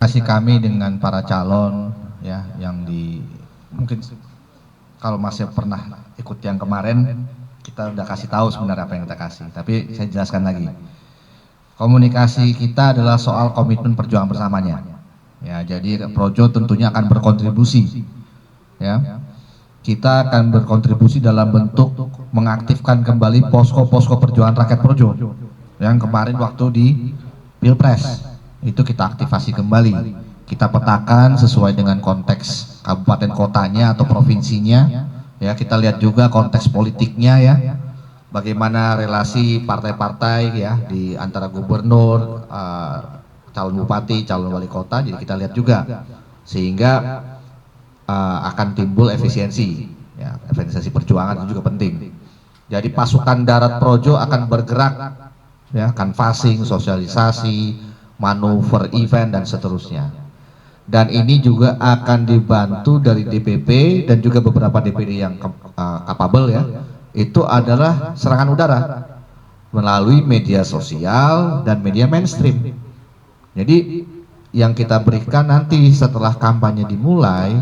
Kasih kami dengan para calon ya yang mungkin kalau masih pernah ikut yang kemarin kita udah kasih tahu sebenarnya apa yang kita kasih, tapi saya jelaskan lagi. Komunikasi kita adalah soal komitmen perjuangan bersamanya. Ya, jadi Projo tentunya akan berkontribusi ya. Kita akan berkontribusi dalam bentuk mengaktifkan kembali posko-posko perjuangan rakyat Projo yang kemarin waktu di Pilpres itu kita aktifasi kembali, kita petakan sesuai dengan konteks kabupaten kotanya atau provinsinya ya, kita lihat juga konteks politiknya ya, bagaimana relasi partai-partai ya di antara gubernur, calon bupati, calon wali kota, jadi kita lihat juga sehingga akan timbul efisiensi ya, efisiensi perjuangan itu juga penting. Jadi pasukan darat Projo akan bergerak ya, canvassing, sosialisasi, manuver event dan seterusnya. Dan ini juga akan dibantu dari DPP dan juga beberapa DPD yang capable ya. Itu adalah serangan udara melalui media sosial dan media mainstream. Jadi yang kita berikan nanti setelah kampanye dimulai,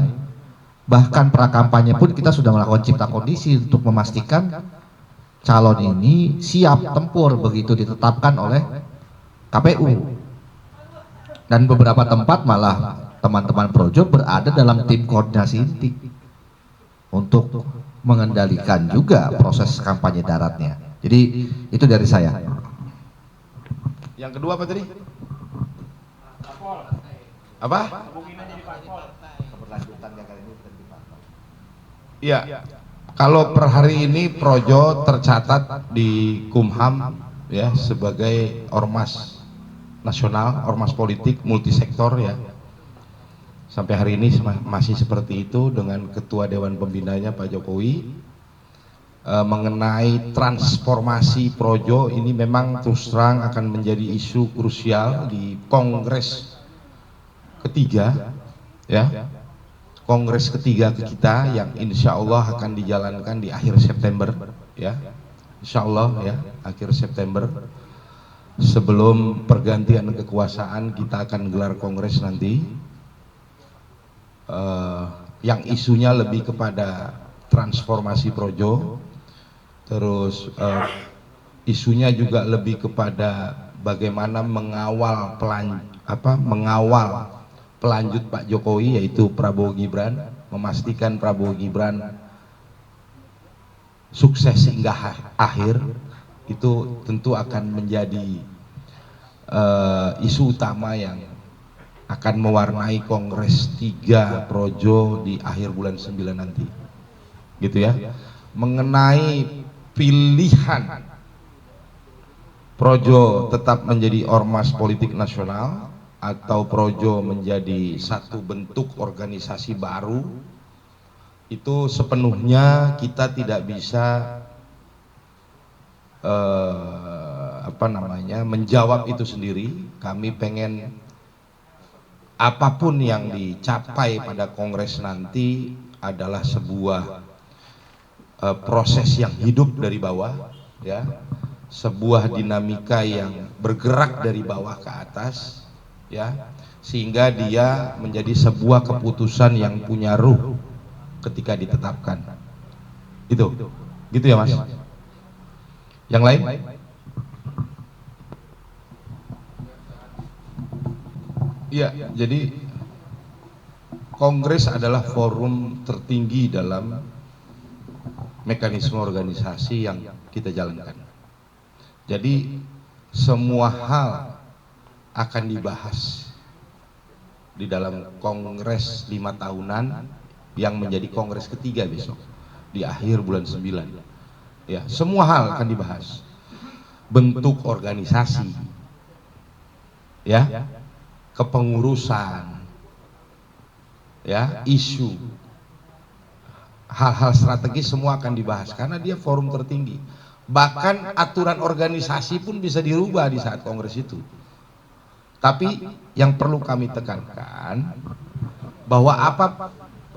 bahkan pra-kampanye pun kita sudah melakukan cipta kondisi untuk memastikan calon ini siap tempur begitu ditetapkan oleh KPU. Dan beberapa tempat malah teman-teman Projo berada dalam tim koordinasi inti untuk mengendalikan juga proses kampanye daratnya. Jadi itu dari saya. Yang kedua apa tadi? Apa? Iya. Kalau per hari ini Projo tercatat di Kumham ya sebagai ormas nasional, ormas politik multisektor ya. Sampai hari ini masih seperti itu dengan Ketua Dewan Pembinanya Pak Jokowi. Mengenai transformasi Projo ini memang terus terang akan menjadi isu krusial di Kongres ketiga ya. Kongres ketiga kita yang insya Allah akan dijalankan di akhir September ya, insya Allah ya, akhir September sebelum pergantian kekuasaan kita akan gelar kongres nanti yang isunya lebih kepada transformasi Projo, terus isunya juga lebih kepada bagaimana mengawal pelanjut Pak Jokowi yaitu Prabowo Gibran, memastikan Prabowo Gibran sukses hingga akhir. Itu tentu akan menjadi isu utama yang akan mewarnai Kongres 3 Projo di akhir bulan 9 nanti gitu ya. Mengenai pilihan Projo tetap menjadi ormas politik nasional atau Projo menjadi satu bentuk organisasi baru, itu sepenuhnya kita tidak bisa menjawab itu sendiri. Kami pengen apapun yang dicapai pada kongres nanti adalah sebuah proses yang hidup dari bawah ya, sebuah dinamika yang bergerak dari bawah ke atas ya, sehingga dia menjadi sebuah keputusan yang punya ruh ketika ditetapkan. Itu gitu ya Mas. Yang lain? Iya, jadi Kongres adalah forum tertinggi dalam mekanisme organisasi yang kita jalankan. Jadi semua hal akan dibahas di dalam Kongres 5 tahunan yang menjadi Kongres ketiga besok di akhir bulan 9 ya, semua hal akan dibahas, bentuk organisasi ya, kepengurusan ya, isu, hal-hal strategis semua akan dibahas karena dia forum tertinggi. Bahkan aturan organisasi pun bisa dirubah di saat kongres itu. Tapi yang perlu kami tekankan bahwa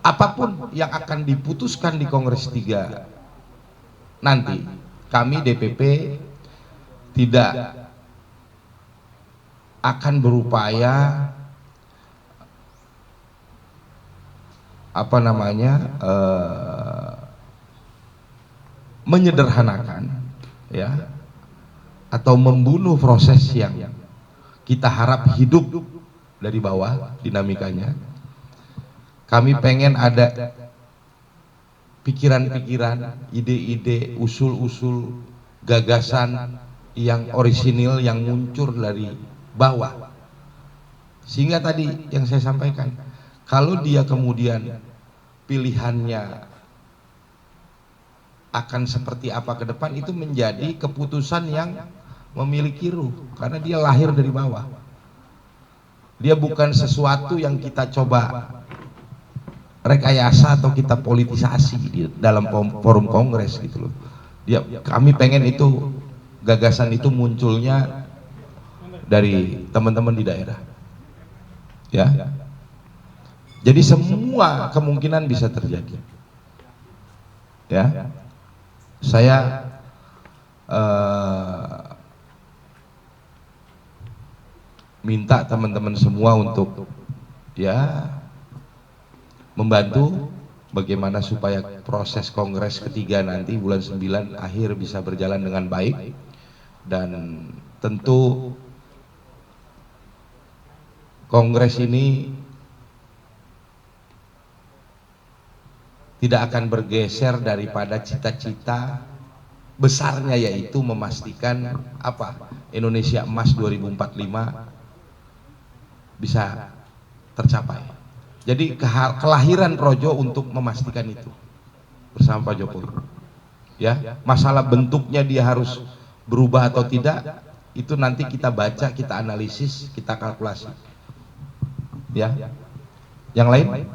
apapun yang akan diputuskan di Kongres 3 nanti, kami DPP tidak akan berupaya apa namanya menyederhanakan ya atau membunuh proses yang kita harap hidup dari bawah dinamikanya. Kami pengen ada pikiran-pikiran, ide-ide, usul-usul, gagasan yang orisinil yang muncul dari bawah. Sehingga tadi yang saya sampaikan, kalau dia kemudian pilihannya akan seperti apa ke depan, itu menjadi keputusan yang memiliki ruh, karena dia lahir dari bawah. Dia bukan sesuatu yang kita coba rekayasa atau kita politisasi di dalam forum kongres gitu loh. Kami pengen itu gagasan itu munculnya dari teman-teman di daerah. Ya. Jadi semua kemungkinan bisa terjadi. Ya. Saya minta teman-teman semua untuk ya membantu bagaimana supaya proses kongres ketiga nanti bulan 9 akhir bisa berjalan dengan baik, dan tentu kongres ini tidak akan bergeser daripada cita-cita besarnya, yaitu memastikan apa Indonesia Emas 2045 bisa tercapai. Jadi kelahiran Projo untuk memastikan itu bersama Pak Jokowi. Ya, masalah bentuknya dia harus berubah atau tidak, itu nanti kita baca, kita analisis, kita kalkulasi. Ya, yang lain?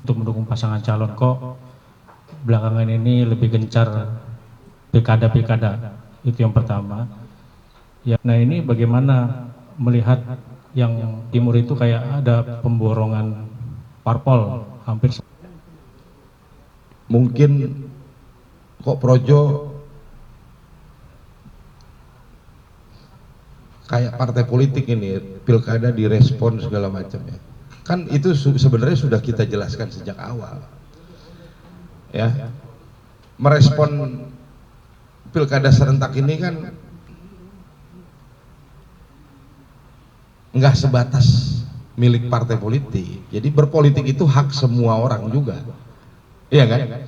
Untuk mendukung pasangan calon, kok belakangan ini lebih gencar pilkada, itu yang pertama. Ya, nah ini bagaimana melihat yang timur itu kayak ada pemborongan parpol hampir. Mungkin kok Projo kayak partai politik ini, pilkada direspon segala macam ya. Kan itu sebenarnya sudah kita jelaskan sejak awal. Ya. Merespon pilkada serentak ini kan nggak sebatas milik partai politik. Jadi berpolitik itu hak semua orang juga, iya kan?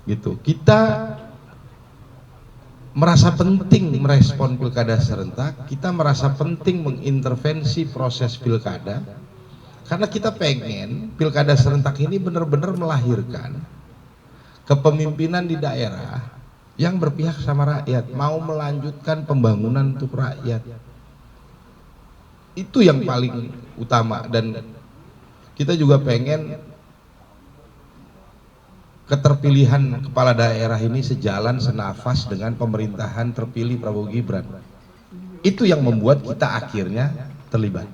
Gitu. Kita merasa penting merespon pilkada serentak, kita merasa penting mengintervensi proses pilkada, karena kita pengen pilkada serentak ini benar-benar melahirkan kepemimpinan di daerah yang berpihak sama rakyat, mau melanjutkan pembangunan untuk rakyat. Itu yang paling utama, dan kita juga pengen keterpilihan kepala daerah ini sejalan senafas dengan pemerintahan terpilih Prabowo Gibran. Itu yang membuat kita akhirnya terlibat.